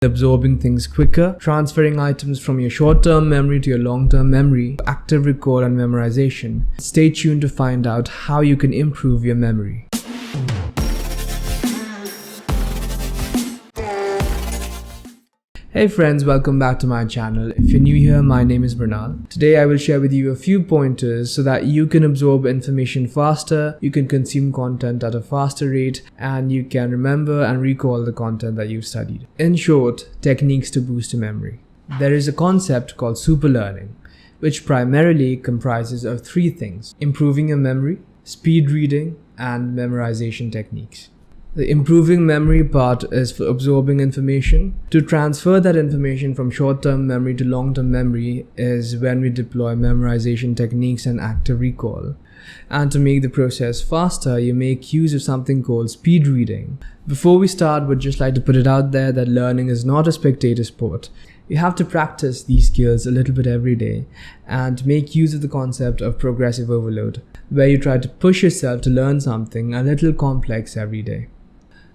absorbing things quicker, transferring items from your short-term memory to your long-term memory, active recall and memorization. Stay tuned to find out how you can improve your memory. Hey friends, welcome back to my channel. If you're new here, my name is Bernal. Today I will share with you a few pointers so that you can absorb information faster, you can consume content at a faster rate, and you can remember and recall the content that you've studied. In short, techniques to boost your memory. There is a concept called superlearning, which primarily comprises of three things: improving your memory, speed reading, and memorization techniques. The improving memory part is for absorbing information. To transfer that information from short-term memory to long-term memory is when we deploy memorization techniques and active recall. And to make the process faster, you make use of something called speed reading. Before we start, we'd just like to put it out there that learning is not a spectator sport. You have to practice these skills a little bit every day and make use of the concept of progressive overload, where you try to push yourself to learn something a little complex every day.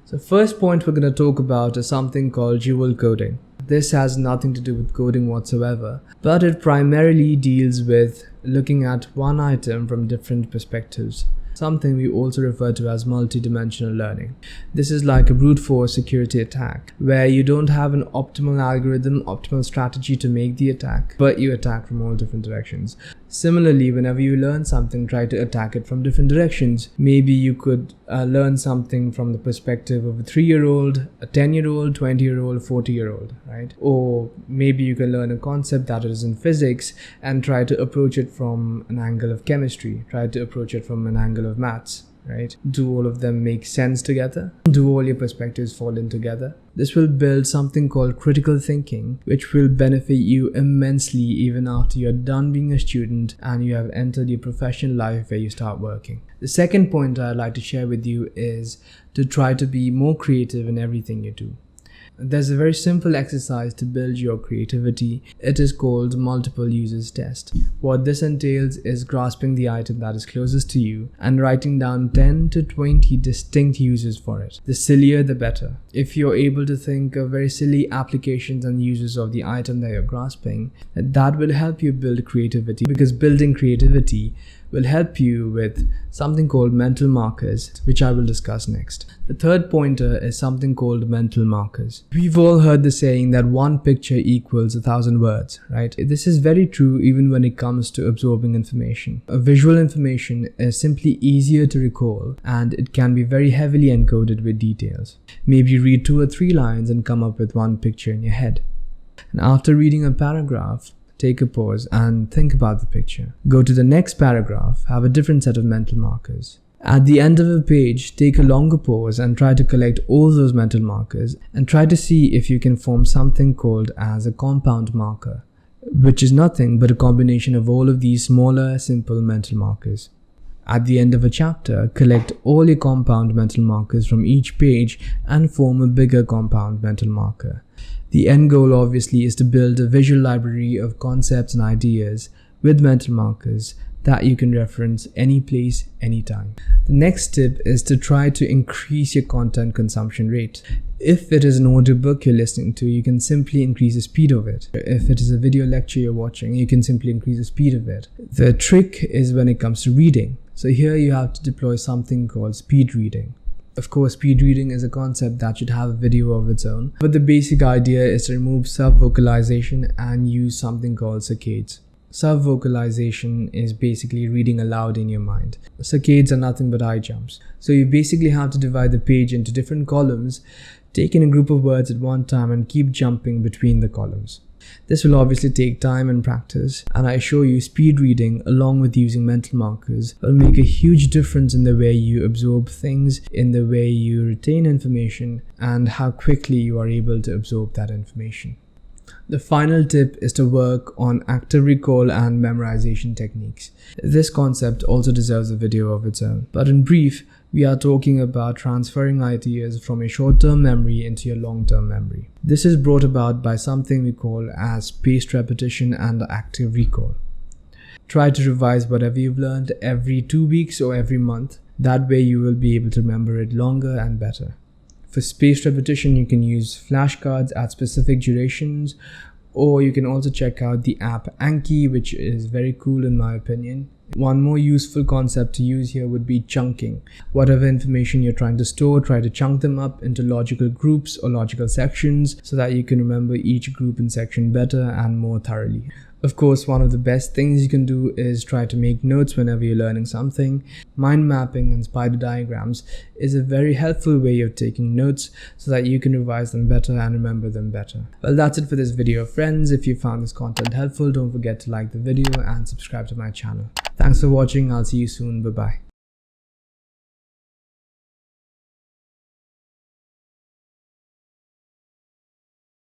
So first point we're going to talk about is something called dual coding. This has nothing to do with coding whatsoever, but it primarily deals with looking at one item from different perspectives. Something we also refer to as multidimensional learning. This is like a brute force security attack, where you don't have an optimal algorithm, optimal strategy to make the attack, but you attack from all different directions. Similarly, whenever you learn something, try to attack it from different directions. Maybe you could learn something from the perspective of a 3-year-old, a 10-year-old, 20-year-old, 40-year-old, right? Or maybe you can learn a concept that is in physics and try to approach it from an angle of chemistry, try to approach it from an angle of maths, right? Do all of them make sense together? Do all your perspectives fall in together? This will build something called critical thinking, which will benefit you immensely even after you're done being a student and you have entered your professional life where you start working. The second point I'd like to share with you is to try to be more creative in everything you do. There's a very simple exercise to build your creativity. It is called multiple uses test. What this entails is grasping the item that is closest to you and writing down 10 to 20 distinct uses for it. The sillier the better. If you're able to think of very silly applications and uses of the item that you're grasping, that will help you build creativity, because building creativity will help you with something called mental markers, which I will discuss next. The third pointer is something called mental markers. We've all heard the saying that one picture equals 1,000 words, right? This is very true even when it comes to absorbing information. Visual information is simply easier to recall, and it can be very heavily encoded with details. Maybe read 2 or 3 lines and come up with one picture in your head. And after reading a paragraph, take a pause and think about the picture. Go to the next paragraph, have a different set of mental markers. At the end of a page, take a longer pause and try to collect all those mental markers and try to see if you can form something called as a compound marker, which is nothing but a combination of all of these smaller, simple mental markers. At the end of a chapter, collect all your compound mental markers from each page and form a bigger compound mental marker. The end goal obviously is to build a visual library of concepts and ideas with mental markers that you can reference any place, anytime. The next tip is to try to increase your content consumption rate. If it is an audiobook you're listening to, you can simply increase the speed of it. If it is a video lecture you're watching, you can simply increase the speed of it. The trick is when it comes to reading. So here you have to deploy something called speed reading. Of course, speed reading is a concept that should have a video of its own, but the basic idea is to remove self-vocalization and use something called saccades. Self-vocalization is basically reading aloud in your mind. Saccades are nothing but eye jumps. So you basically have to divide the page into different columns, take in a group of words at one time and keep jumping between the columns. This will obviously take time and practice, and I assure you speed reading along with using mental markers will make a huge difference in the way you absorb things, in the way you retain information, and how quickly you are able to absorb that information. The final tip is to work on active recall and memorization techniques. This concept also deserves a video of its own, but in brief, we are talking about transferring ideas from your short-term memory into your long-term memory. This is brought about by something we call as spaced repetition and active recall. Try to revise whatever you've learned every 2 weeks or every month. That way you will be able to remember it longer and better. For spaced repetition, you can use flashcards at specific durations, or you can also check out the app Anki, which is very cool in my opinion. One more useful concept to use here would be chunking. Whatever information you're trying to store, try to chunk them up into logical groups or logical sections so that you can remember each group and section better and more thoroughly. Of course, one of the best things you can do is try to make notes whenever you're learning something. Mind mapping and spider diagrams is a very helpful way of taking notes so that you can revise them better and remember them better. Well, that's it for this video, friends. If you found this content helpful, don't forget to like the video and subscribe to my channel. Thanks for watching. I'll see you soon. Bye-bye.